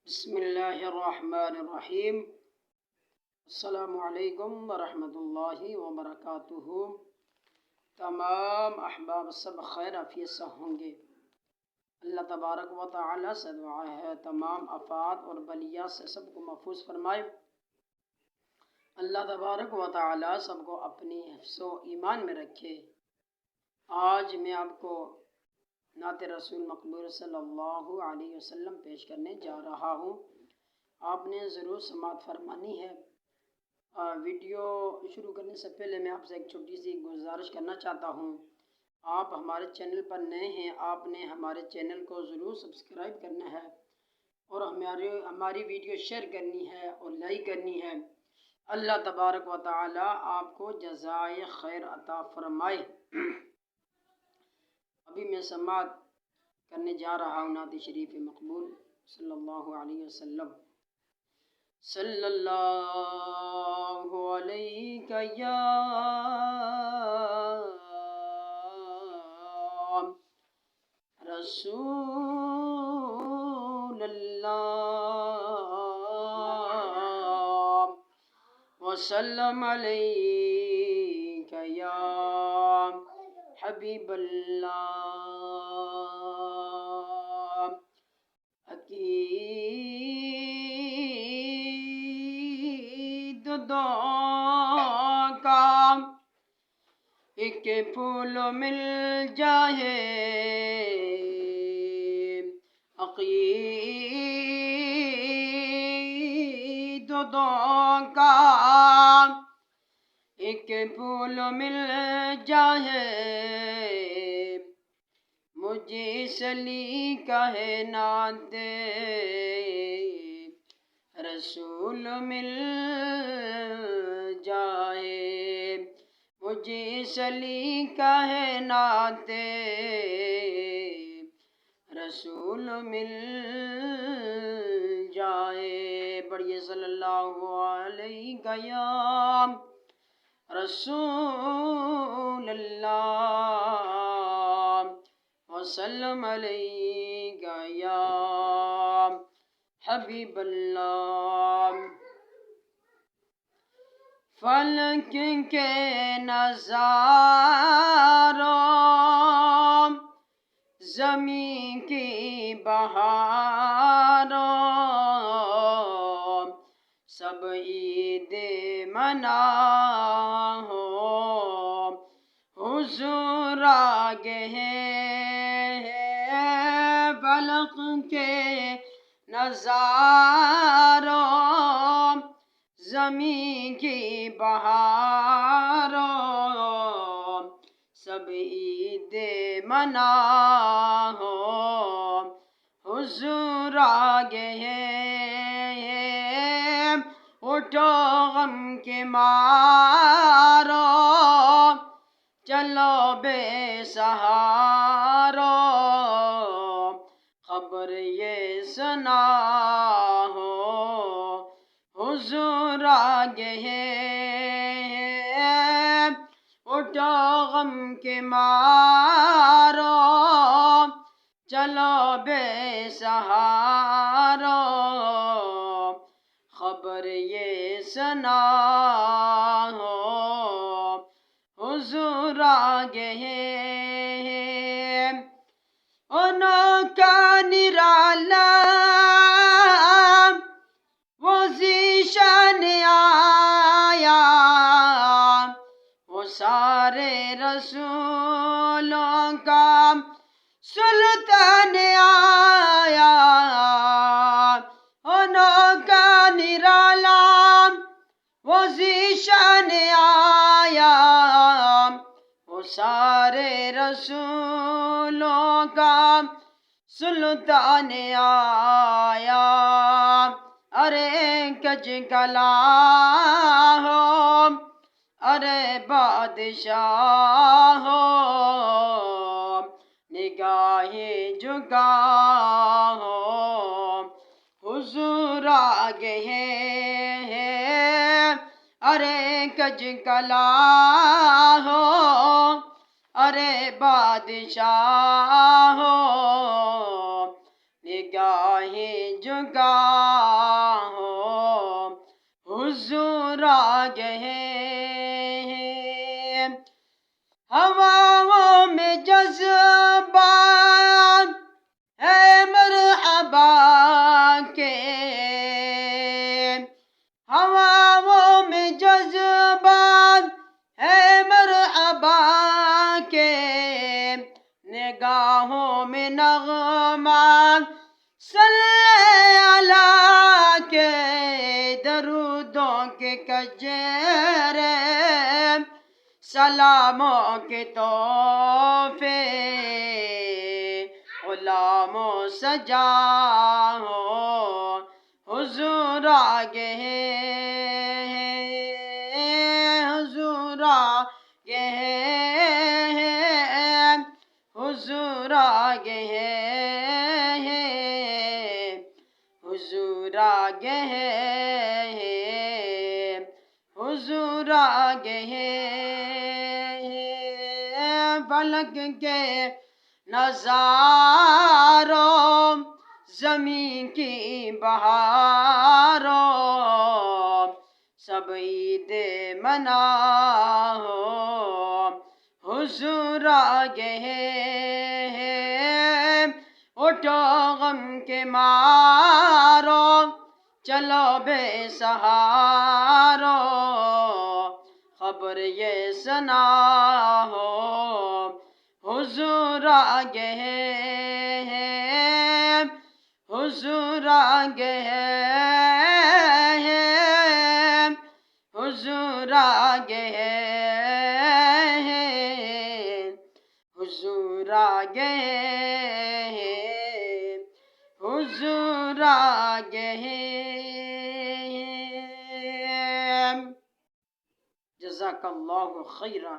بسم اللہ الرحمن الرحیم۔ السلام علیکم ورحمۃ اللہ وبرکاتہ۔ تمام احباب سب خیر عافیت سے ہوں گے۔ اللہ تبارک و تعالی سے دعا ہے تمام آفات اور بلیات سے سب کو محفوظ فرمائے۔ اللہ تبارک و تعالی سب کو اپنی حفظ و ایمان میں رکھے۔ آج میں آپ کو نعت رسول مقبول صلی اللہ علیہ وسلم پیش کرنے جا رہا ہوں۔ آپ نے ضرور سماعت فرمانی ہے۔ ویڈیو شروع کرنے سے پہلے میں آپ سے ایک چھوٹی سی گزارش کرنا چاہتا ہوں۔ آپ ہمارے چینل پر نئے ہیں، آپ نے ہمارے چینل کو ضرور سبسکرائب کرنا ہے اور ہماری ویڈیو شیئر کرنی ہے اور لائک کرنی ہے۔ اللہ تبارک و تعالی آپ کو جزائے خیر عطا فرمائے۔ ابھی میں سماعت کرنے جا رہا ہوں نعت شریف مقبول صلی اللہ علیہ وسلم۔ صلی اللہ علیہ یا رسول اللہ وسلم علیک یا حبیب اللہ۔ عقید دعا کا ایک پھول مل جائے، عقید دعا کا ایک پھول مل جائے، مجھے سلی کائنات رسول مل جائے، مجھے سلی کائنات رسول مل جائے۔ بڑھئے صلی اللہ علیہ یا رسول اللہ وسلم علیک یا حبیب اللہ۔ فلک کے نظاروں، زمین کی بہاروں، سب عید منا ہو، حضور آگے ہیں۔ فلک کے نظاروں، زمین کی بہاروں، سب عید منا ہو، حضور آگے ہیں۔ اٹھو غم کے مارو، چلو بے سہارو، خبر یہ سنا ہو، حضور آگے ہیں۔ اٹھو غم کے مارو، چلو بے سہارو، خبر یہ سنا ہو، حضور آگے ہیں۔ انہوں کا نرالا وہ ذیشان آیا، وہ سارے رسولوں کا سلطان آیا۔ انہوں کا نرالا وہ ذیشان آیا، وہ سارے رسولوں کا سلطان آیا۔ ارے کج کلا ہو، ارے بادشاہ ہو، نگاہیں جھکا ہو، حضور آگے ہیں۔ ارے کج کلا ہو، ارے بادشاہ ہو، نگاہ جگا ہو حضور آگے ہیں ہواؤں میں جذبات ہے مرحبا کے ہواؤں میں جذبات ہے مرحبا کے نگاہوں میں نغمات صلی اللہ کے درودوں کے کجرے سلاموں کے تحفے غلاموں سجا ہو حضور آگے ہیں حضور آگے ہیں حضور آگے ہیں حضور آگے ہیں حضور آگے ہیں فلک کے نظاروں زمین کی بہاروں سب عید منا ہو حضور آگے ہیں اٹھو غم کے مارو چلو بے سہارو خبر یہ سنا ہو حضور آگے ہیں حضور آگے ہیں حضور آگے ہیں حضور آگے ہیں حضور آگے ہیں جزاک اللہ خیرا